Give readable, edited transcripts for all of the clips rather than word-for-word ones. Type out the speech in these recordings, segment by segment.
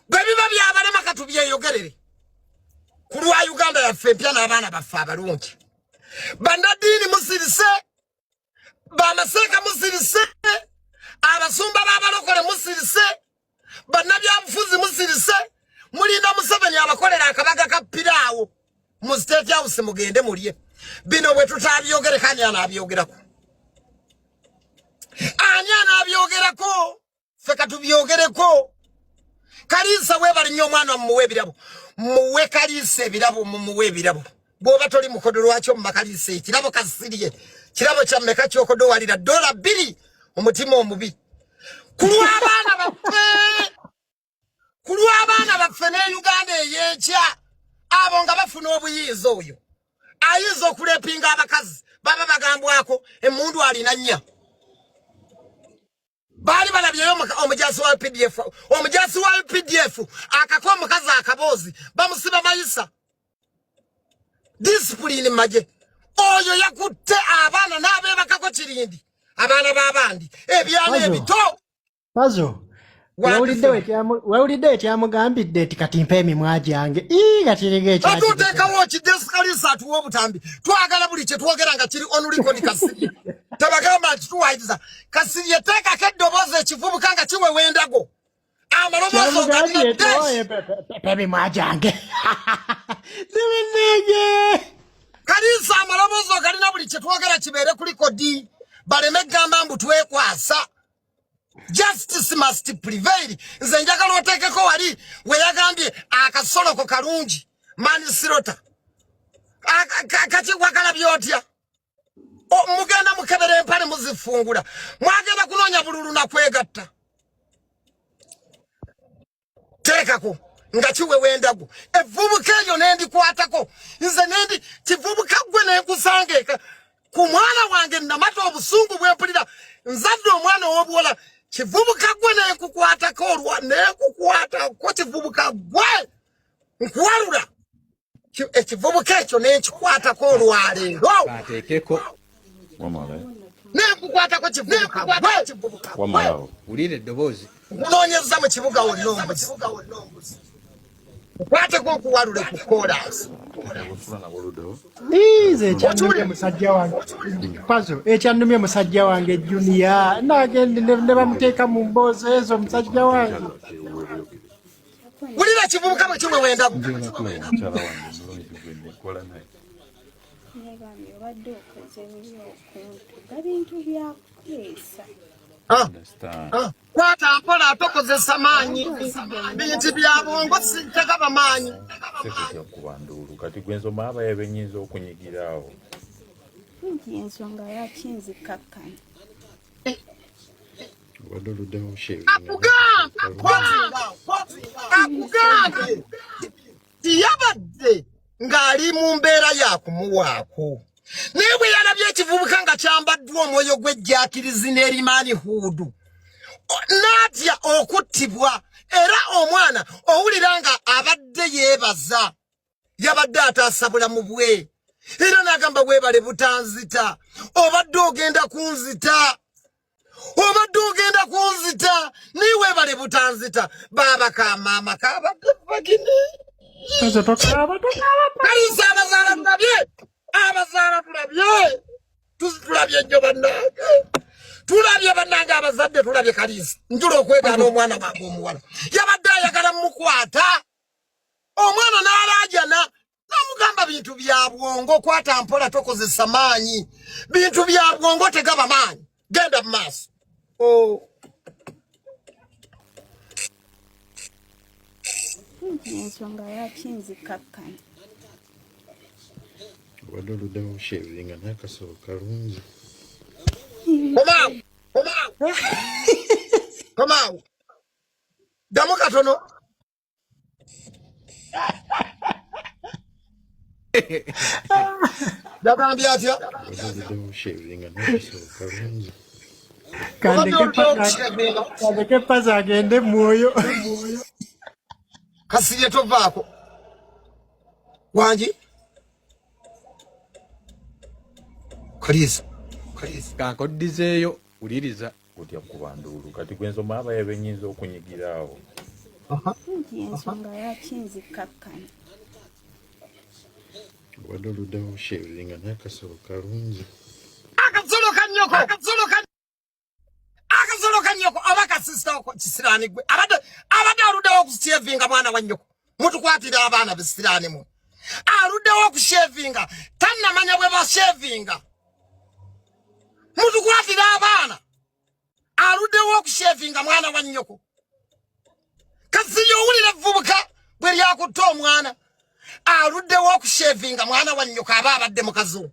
Gwe biba byabalema katubyeyogerere. Kulwa Uganda yaffe mpya n'abaana baffe abalungi. Bandadini musirise, bamaseka musirise, abasumba b'abalokole musirise, bannabyabufuzi musirise, mulinda Museveni abakolera akabaga ka piraawo mu State House mugende mulye. Bino bwe tutabyogereka ani anabyogerako. Ani anabyogerako? Ffe katubyogereko. Kalisa webali nnyo omwana mumuwe ebirabo. Muwe Kalisa ebirabo mumuwe ebirabo. Bwoba toli mukodo lwakyo mumakalisa ekirabo kasirye. Kirabo kya mmeka kyokodo walira $2 omutima omubi. Kulwa abaana baffe ne Uganda ey'enkya abo nga bafuna obuyinza oyo. Ayinza okulepinga abakazi baba bagambwako emundu alina nnya. Bali balabyeyo omujasi wa PDF. Omujasi wa PDF akakwa omukazi akabozi bamusiba mayisa. Discipline maje. Oyo yakutte abaana n'abebakako kirindi. Abaana b'abandi. Ebyana ebito. Pazo. Wawulidde ekyamugambidde ti kati mpa emimwa gyange. Gatirege ekyo. Atuteekawo kideskalisa atuwa obutambi. Twagala buli kye twogera nga kiri on record Kasirye. Tabagamba nti tuwayiriza. Kasirye teekako eddoboozi ekivubuka nga kiwewendago. Amaloboozi ogalina emimwa gyange. Zibenege. Kalisa amaloboozi ogalina buli kye twogera kibeere kuli kodi. Baleme gamba mbu twekwasa. Justice must prevail. Nze njagala oteekeko wali we yagambye akasoloko kalungi manisirota. Kakikwagala byotya. Mugenda mukebera empale muzifungula. Mwagenda kunoonya bululu na kwegatta. Teekako nga kiwewendago. Evubuka eyo nendikwatako. Nze kivubuka gwe nenkusanga ku mwana wange namata obusungu bwempulira. Nzadde omwana w'obuwola. Kivubuka gwe nenkukwatako nenkukwatako kivubuka gwe nkwalula. Ekivubuka ekyo nenkikwatako olwaleero. Bateekeko. Wamala. Nenkukwatako kivubuka gwe. Wamala. Ulire eddoboozi. Kunoonyeza mu kibuga wonna ombuzi. Kwateko okuwalula ku kolansi. Ize ekyannumye musajja wange. Pazo, ekyannumye musajja wange Junior. Nagende ne bamuteeka mu mboozi ezo musajja wange. Wulira kivubuka bwe kiwewendago. Kwata mpola atokozesa maanyi. Bintu bya bwongo sigaba maanyi. Sekutya kubandulu kati gwenzo maba yabenyinza okunyigirawo. Ensonga yakinzikakkanya. Wadoluddewo shevi. Akugambe. Tiyabadde ng'ali mu mbeera ya kumuwaako. Naye bwe yalabye ekivubuka nga kyambaddwa omwoyo gw'ejjaakirizi n'erimaani huudu. Natya okuttibwa era omwana owulira nga abadde yeebaza. Yabadde ataasa bulamu bwe. Era n'agamba weebale butanzita. Obadde ogenda kunzita. Ni weebale butanzita. Baaba ka maama kabadde bagini. Kalisa abazaala tulabye. Abazaala tulabye. Tulabye nnyo bannange. Tulabye bannange abazadde tulabye Kalisa. Njula okwegaana omwana wange omuwala. Yabadde ayagala mukwata. Omwana n'alaajana. Namugamba bintu bya bwongo kwata mpola tokozesa maanyi. Bintu bya bwongo tegaba maanyi. Genda mu maaso. Ensonga yakinzikakkanya. Wadoluddewo shevi nga n'akasolo kalungi. Komaawo. Ddamu katono. Yagambye atya? Wadoluddewo shevi nga n'akasolo kalungi. Kandeke paza agende mwoyo. Kasirye tovaako. Wangi? Kalisa. Kankoddizeeyo uliriza kutya kubandulu kati gwenzo maba yabenyinza okunyigirawo. Nti ensonga yakinzikakkanya. Wadde oluddawo shevinga n'akasolo kalungi. Akasolo ka nnyoko oba kasisita oko kisiraani gwe. Abadde aluddewo okushevinga mwana wa nnyoko. Mutukwatira abaana besiraani mu. Aluddewo okushevinga. Tannamanya bwe bashevinga. Mutukwatira abaana. Aluddewo okushevinga mwana wa nnyoko. Kasiyo owulira evvubuka bwe lyakutta omwana. Aluddewo okushevinga mwana wa nnyoko aba abadde mukazi.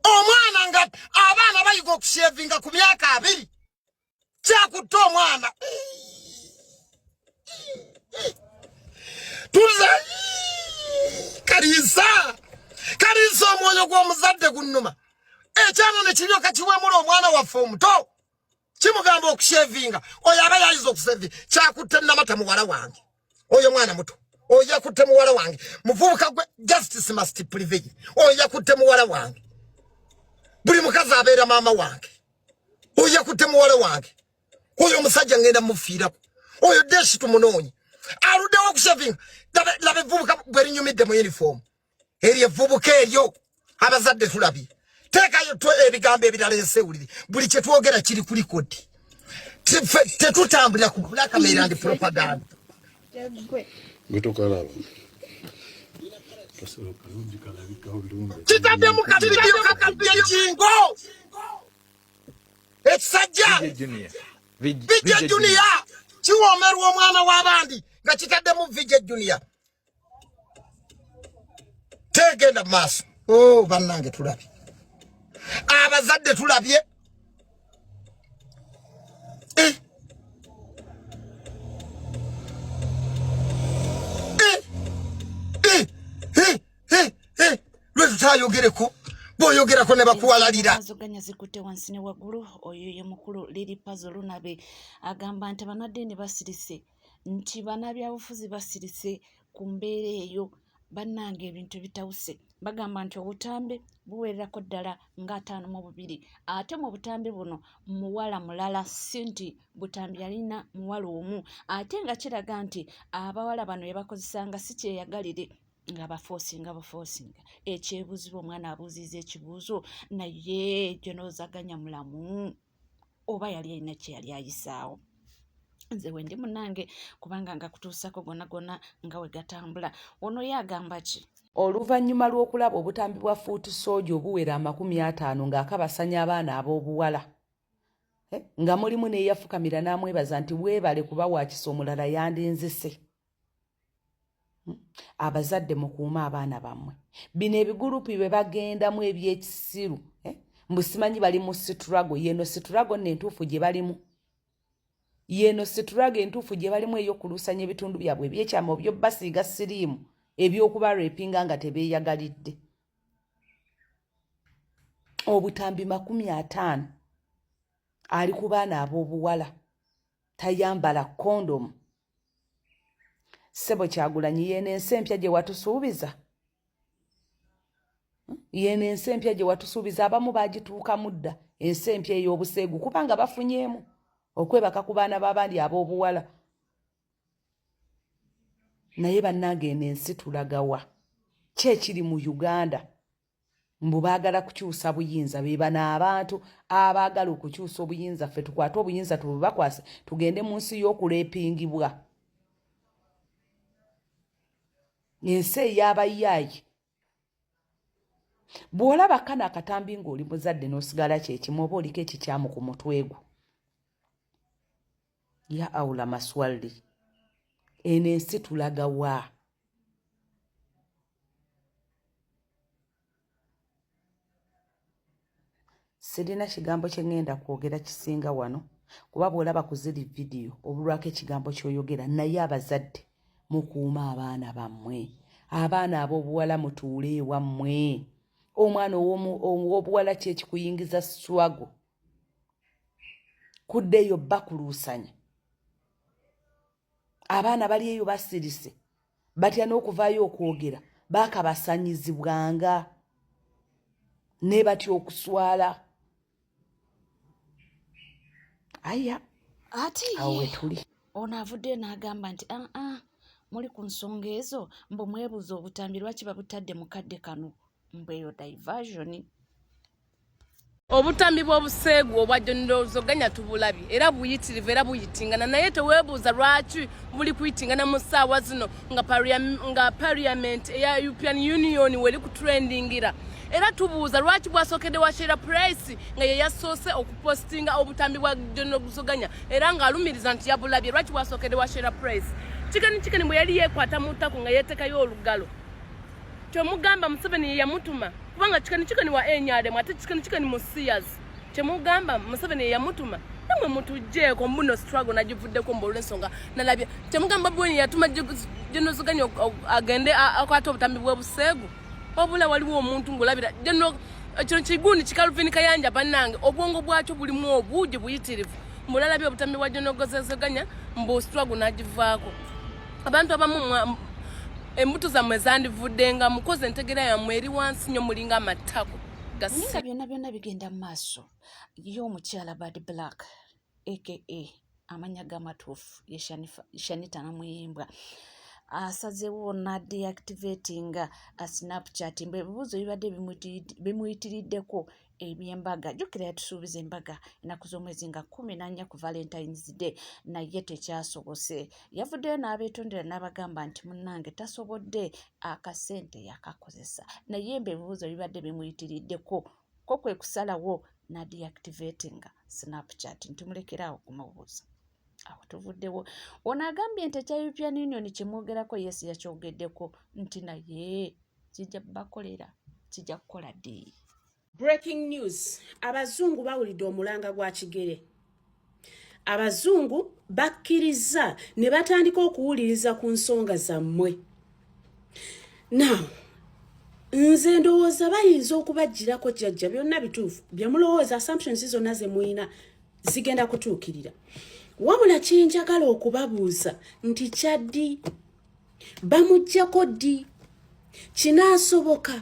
Omwana nga abaana bayiga okushevinga ku myaka 2. Kyakutta omwana. Tuza Kaliisa omwoyo gw'omuzadde gunnuma. Ekyano ne kiryoka kiwemula omwana waffe omuto. Kimugamba okushevinga. Oyo aba yayiza okusevinga. Kyakutte Namata muwala wange. Oyo mwana muto. Oyo yakutte muwala wange. Muvubuka gwe justice must prevail. Oyo yakutte muwala wange. Buli mukazi abeera maama wange. Oyo yakutte muwala wange. Oyo omusajja ngenda mufiirako. Oyo deshi tumunoonye. Aluddewo okushevinga. Labe vubuka bwe linyumidde mu uniform. Eryo evvubuka eryo abazadde tulabye. Teekayo ebigambo ebirala ensewulire. Buli kye twogera kiri ku likodi. Tetutambulira ku blackmail and propaganda. Gwe tokalaba. Kasolo kalungi kalabika bulungi. Kitadde mu kabibiyo kakabye jingo. Ekisajja. Vijja Junior. Kiwoomerwa omwana w'abandi nga kitadde mu Vijja Junior. Tegenda maaso. Oh, bannange tulabye. Abazadde tulabye. Lwetutayogereko boyogerako ne bakuwalalira. Azoganya zikutte wansi ne waggulu. Oyo ye mukulu Lady Puzzle Lunabe agamba nti bannaddiini basirise, nti bannabyabufuzi basirise ku mbeera eyo. Bannange ebintu bitawuse. Bagamba nti obutambi buwererako ddala nga 52. Ate mu butambi buno muwala mulala si nti butambi yalina muwala omu. Ate nga kiraga nti abawala bano yabakozesanga si kyeyagalire nga bafoosinga. Ekyebuuzibwa omwana abuuziza ekibuuzo naye gyonoozaganya mulamu oba yali alina kye yali ayisaawo. Nze wendi munange kubanga nga kutuusako gonna nga we gatambula. Ono yagamba ki? Oluvannyuma lw'okulaba obutambi bwa fuuti sooja obuwera 50 ng'akabasanya abaana ab'obuwala, nga mulimu n'eyafukamira n'amwebaza nti weebale kuba wakisa omulala yandinzise. Abazadde mukuuma abaana bammwe. Bino ebigurupu bwe bagendamu ebyekisiru, mbusimanyi bali mu siturago. Yeno siturago n'entuufu gye balimu. Yeno siturago entuufu gye balimu ey'okuluusanya ebitundu byabwe ebyekyama byo basiiga siriimu ebyokubarepinga nga tebeeyagalidde. Obutambi 50 ali ku baana ab'obuwala tayambala kondomu. Ssebo Kyagulanyi yeeno ensi empya gye watusuubiza. Yeeno ensi empya gye watusuubiza abamu baagituukamu dda ensi empya ey'obuseegu kubanga bafunyeemu okwebaka ku baana b'abandi ab'obuwala. Naye bannange eno ensi tulagawa. Ki ekiri mu Uganda? Mbu baagala kukyusa buyinza. Be bano abantu abaagala okukyusa obuyinza. Ffe tukwate obuyinza tububakwase tugende mu nsi y'okuleepingibwa. Ensi ey'abayaayi. Bw'olaba kana akatambi ng'oli muzadde n'osigala kyekimu oba oliko ekikyamu ku mutwe gwo. Ya awula maswali. Eno ensi tulaga wa? Sirina kigambo kye ngenda kwogera kisinga wano kuba bw'olaba ku ziri vidiyo obulwako ekigambo ky'oyogera. Naye abazadde mukuuma abaana bammwe. Abaana ab'obuwala mutuule ewammwe. Omwana ow'obuwala kye kikuyingiza swago. Kuddeyo bakuluusanya. Abaana bali eyo basirise. Batya n'okuvaayo okwogera. Baakabasanyizibwanga. Ne batya okuswala. Aya. Ate Awo we tuli. ono avudde n'agamba nti muli ku nsonga ezo mbu mwebuuza obutambi lwaki babutadde mu kadde kano mbu eyo diversion. Obutambi bw'obuseegu obwa John Lozoganya tubulabye era buyitirivu era buyitingana naye teweebuuza lwaki buli kuyitingana mu ssaawa zino nga parliament eya European Union weri kutrendingira era tubuuza lwaki bwasookedde wa Sheila Price nga ye yasoose okupostinga obutambi bwa John Lozoganya era ng'alumiriza nti yabulabye lwaki bwasookedde wa Sheila Price. Chikeni bwe yali yeekwata mu ttako nga yeetekayo olugalo kyomugamba Museveni ye yamutuma kubanga chikeni wa enyade mwate chikeni musiyas kyemugamba Museveni ye yamutuma namwe mutujjeeko mbuno struggle nagivuddeko mbulensonga nalabye kyemugamba bweni yatuma John Lozoganya agende akwata obutambi bw'obuseegu obula waliwo omuntu ngulabira kino kiguuni kikaluvini kayanja bannange obwongo bwakyo bulimu obuugi buyitirivu mbulalabye obutambi bwa John Lozoganya mbu struggle nagivaako abantu abamu embuto zammwe zandivuddenga mukoze entegera yammwe eri wansi nnyo mulinga amatako nga byonna bigenda mu maaso ye omukyala Bad Black aka amanya g'amatuufu ye Shanita Namuyimbwa asazeewo deactivatinga Snapchat mbu ebibuuzo bibadde bimuyitiriddeko eby'embaga. Jjukira yatusuubiza embaga ennaku z'omwezi nga 14 ku Valentine's Day naye tekyasobose. Yavuddeyo n'abeetondera n'abagamba nti munnange tasobodde akasente yakakozesa naye mbe ebibuuzo bibadde bimuyitiriddeko ko kwe kusalawo deactivatinga Snapchat ntumulekerawo kumubuuza. Awo tuvuddewo ono agambye nti ekya European Union kyemwogerako yesi yakyogeddeko nti naye kijja bakolera kijja kukola ddi. Breaking news. Abazungu bawulidde omulanga gwa kigere. Abazungu bakkiriza ne batandika okuwuliriza ku nsonga zammwe. Now, nze ndowooza bayinza okubagirako jjajja byonna bituufu bye mulowooza assumptions zonna ze muyina zigenda kutuukirira. Wabula kyenjagala okubabuuza nti kyaddi bamuggyako ddi kinaasoboka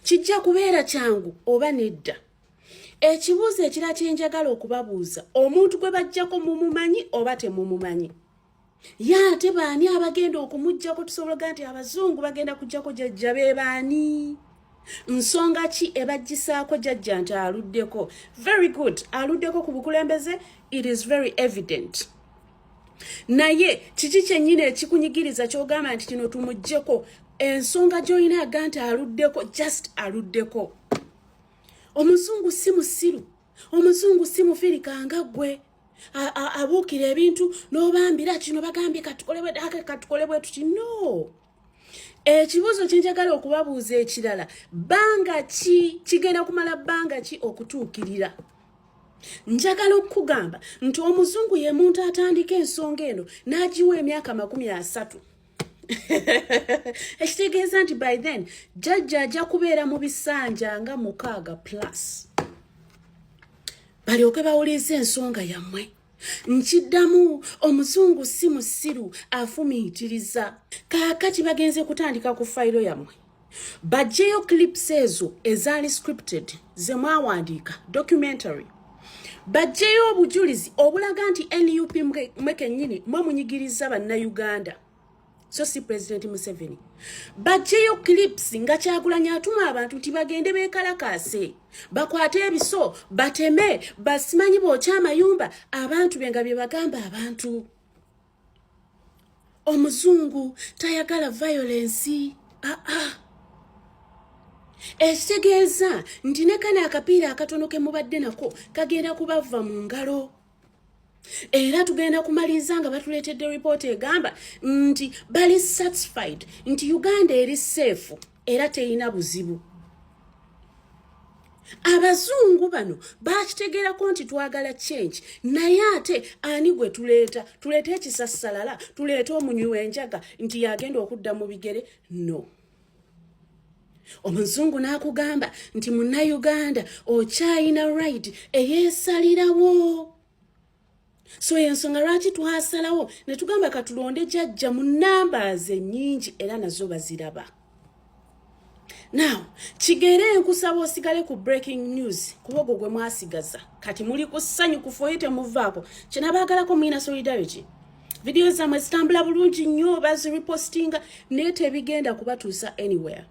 kijja kubeera kyangu oba nedda. Ekibuuzo ekira kyenjagala okubabuuza omuntu gwe bajjako mumumanyi oba temumumanyi. Ye ate baani abagenda okumuggyako tusobolaga nti abazungu bagenda kuggyako jjajja be baani? Nsonga ki ebaggisaako jjajja nti aluddeko? Very good, aluddeko ku bukulembeze, it is very evident. Naye kiki kyennyini ekikunyigiriza ky'ogamba nti kino tumuggyeko? Ensonga gy'olina aga nti aluddeko, just aluddeko. Omuzungu si musiru, omuzungu si mufirika nga ggwe abuukira ebintu n'obambira kino bagambye katukole bwe tuti. No. Ekibuuzo kyenjagala okubabuuza ekirala, bbanga ki kigenda kumala bbanga ki okutuukirira? Njagala okugamba nti omuzungu ye muntu atandika ensonga eno n'agiwa emyaka 30. Ekitegeeza nti by then jjajja ajja kubeera mu bisanja nga 6+. Balyoke bawuliriza ensonga yammwe. Nkiddamu omuzungu si musiru afumiitiriza. Kaakati bagenze kutandika ku fayiro yammwe. Bajjeyo clips ezo ezaali scripted ze mwawandiika documentary. Bajjeyo obujulizi obulaga nti NUP mwekennyini mwe munyigiriza bannayuganda. So si President Museveni. Bajjeyo clips nga Kyagulanyi atuma abantu nti bagende beekalakaase bakwate ebiso bateme basimanyi bookya amayumba abantu benga bye bagamba abantu. Omuzungu tayagala violence. Ekitegeeza nti ne kana akapiira akatono ke mubadde nako kagenda kubava mu ngalo. Era tugenda kumaliza nga batuleetedde report egamba nti bali satisfied nti Uganda eri safe era teyina buzibu. Abazungu bano bakitegeerako nti twagala change naye ate ani gwe tuleeta ekisassalala tuleeta omunywi w'enjaga nti yagenda okudda mu bigere? No. Omuzungu n'akugamba nti munnayuganda okyayina right eyeesalirawo. So ensonga lwaki twasalawo ne tugamba katulonde jjajja mu numbers ennyingi era nazo baziraba. Now, kigere nkusaba osigale ku breaking news kuba ogwo gwe mwasigaza. Kati muli ku ssanyu kufoye temuvaako. Kye nabaagalako mwina solidarity. Video zamwe zitambula bulungi nnyo bazirepostinga naye tebigenda kubatuusa anywhere.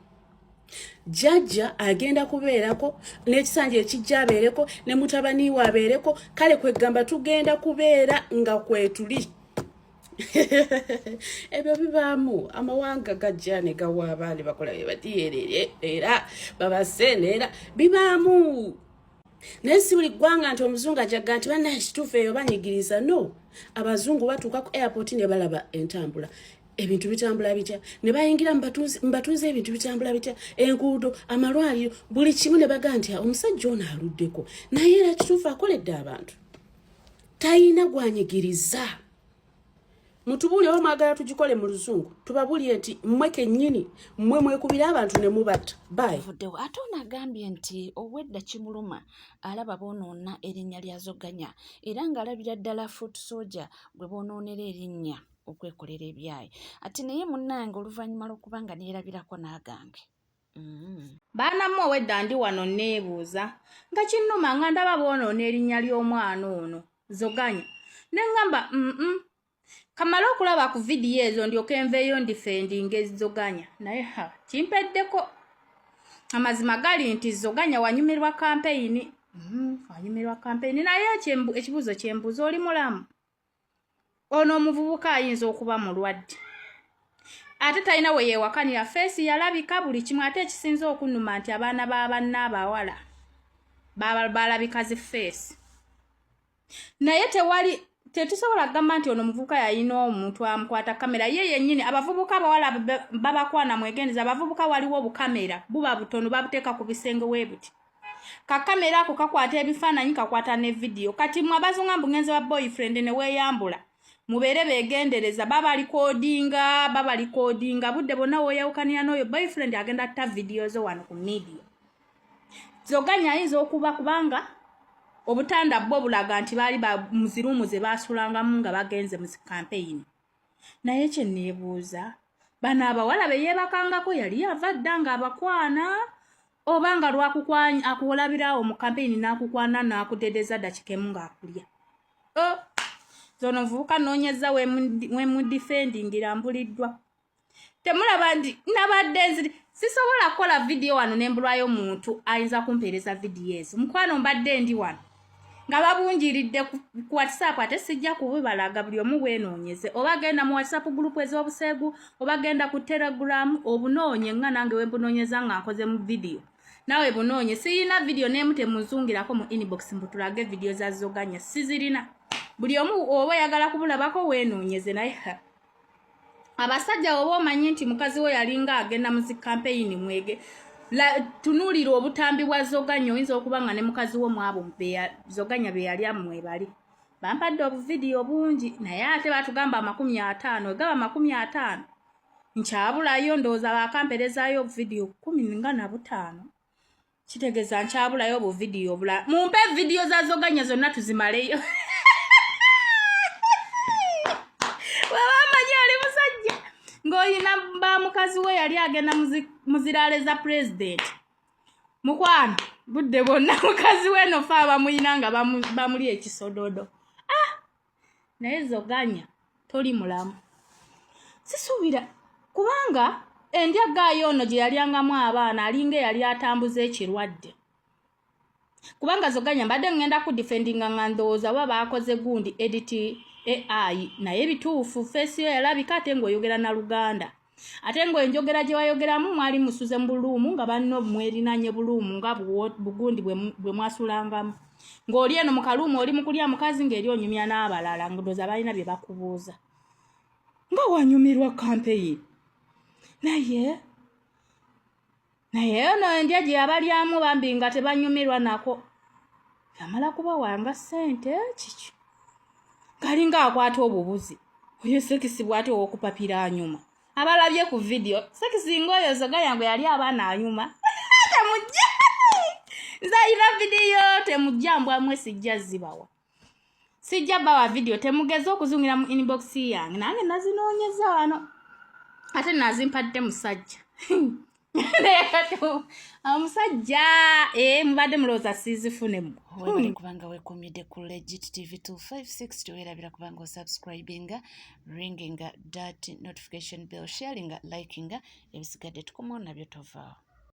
Jajja agenda kubeerako n'ekisanja ekijja abeereko ne mutabani we abeereko kale kwegamba tugenda kubeera nga kwetuli. Ebyo bibaamu amawanga gajja ne gawa abaana bakola bye batiyerere era babaseneera bibaamu. Naye si buli ggwanga nti omuzungu ajagga nti banna ekituufu eyo banyigiriza no. Abazungu batuuka ku airport ne balaba entambula. Ebintu bitambula bitya ne bayingira mbatuuze ebintu bitambula bitya enguudo amalwaliro buli kimu ne baga nti omusajja ono aluddeko naye era kituufu akoledde abantu tayina gwanyigiriza. Mutubuli oba mwagala tugikole mu luzungu tubabulire nti mmwe kennyini mmwe mwekubira abantu ne mubatta bayi. Ate ono agambye nti owedda kimuluma alaba boonoona erinnya lya Zoganya era ng'alabira ddala Foot Soldier gwe boonoonera erinnya okwekolera ebyayi. Ati naye munnange oluvannyuma lw'okuba nga neerabirako n'agange. Baanammwe owedda ndi wano neebuuza nga kinnuma nga ndaba boonoona erinnya ly'omwana ono Zoganya ne ŋŋamba kamala okulaba ku vidiyo ezo ndyoke nveeyo ndifendinga Zoganya naye kimpeddeko. Amazima gali nti Zoganya wanyumirwa kampeyini. Wanyumirwa kampeyini naye ekibuuzo kyembuuza oli mulamu? Ono omuvubuka ayinza okuba mulwadde. Ate talina we yeewakanira feesi yalabika buli kimu ate ekisinza okunnuma nti abaana b'abanna abawala balabika zi feesi. Naye tetusobola kugamba nti ono omuvubuka yalina omuntu amukwata kamera ye yennyini. Abavubuka abawala babakwana mwegendeza abavubuka waliwo obukamera buba butono babuteeka ku bisenge weebuti. Kakamera ako kakwata ebifaananyi kakwata ne vidiyo. Kati mwe abazunga mbugenzi wa boyfriend ne weeyambula mubeere beegendereza baba likodinga budde bonna weeyawukanira n'oyo boyfriend agenda tta vidiyo zo wano ku media. Zoganya ayinza okuba kubanga obutanda bwo bulaga nti baali muzirumu ze baasulangamu nga bagenze mu campaign. Naye kye neebuuza bano abawala be yeebakangako yali ava dda nga abakwana oba nga lwakukwanya akulabirawo mu campaign n'akukwana n'akudedeza dakika emu ng'akulya. Zono nvubuka noonyeza we mudifendingira mbuliddwa. Temulaba ndi nabadde nziri sisobola kukola vidiyo wano ne mbulwayo muntu ayinza kumpeereza vidiyo ezo. Mukwano mbadde ndi wano nga babunjiridde ku WhatsApp ate sijja kubibalaga buli omu weenoonyeze. Oba genda mu WhatsApp group ez'obuseegu oba genda ku Telegram obunoonye nga nange we mbunoonyeza nga nkoze mu vidiyo. Nawe bunoonye siyina vidiyo n'emu temuzungirako mu inbox mbutulage vidiyo za Zoganya sizirina. Buli omu oba yagala kubulabako weenoonyeze naye abasajja oba omanyi nti mukazi we yalinga agenda mu campaign mwege tunuulira obutambi bwa Zoganya oyinza okuba nga ne mukazi wo mwabo Zoganya be yali amwe bali bampadde obuvidiyo bungi naye ate batugamba 50 egaba 50 nkyabulayo ndowooza bakamperezaayo obuvidiyo 15 kitegeeza nkyabulayo obuvidiyo obulala mumpe vidiyo za Zoganya zonna tuzimaleyo. Ngoyina ba mukazi we yali agenda muzirale za president. Mukwano budde bonna mukazi we no fa bamuyina nga bamuli ekisododo. Naye Zoganya toli mulamu. Sisuubira kubanga endya gaayo ono gye yalyangamu abaana alinga yali atambuza ekirwadde. Kubanga Zoganya mbadde ngenda ku defendinga nga ndowooza baba bakoze gundi edit AI naye bituufu feesi yo yalabika ate ng'oyogera na Luganda. Ate ng'enjogera gye wayogeramu mwali musuze mu buluumu nga banno mwerinanye buluumu nga bugundi bwe mwasulangamu. Ng'oli eno mu kaluumu oli mukulya mukazi ng'eri onyumya n'abalala ndowooza balina bye bakubuuza. Nga wanyumirwa campaign. Naye ono endya gye yabalyamu bambi nga tebanyumirwa nako. Yamala kuba wanga ssente kiki. Kalinga akwata obubuzi. Oyo sekisi bwate okupapira anyuma. Abalabye ku video, sekisi ngoyo Zoganya gwe yali abaana anyuma. Temujja. Nzayira video temujja mbwamwe sijja zibawa. Sijja bawa video temugeza okuzungira mu inbox yange. Nange nazinoonyeza wano. Ate nazimpadde musajja. omusajja mubadde mulowooza siizifunemu webale kubanga wekumidde ku Legit TV 256 teweerabira kubanga osubscribinga ringinga that notification bell sharinga likinga ebisigadde tukomawo nabyo tovaawo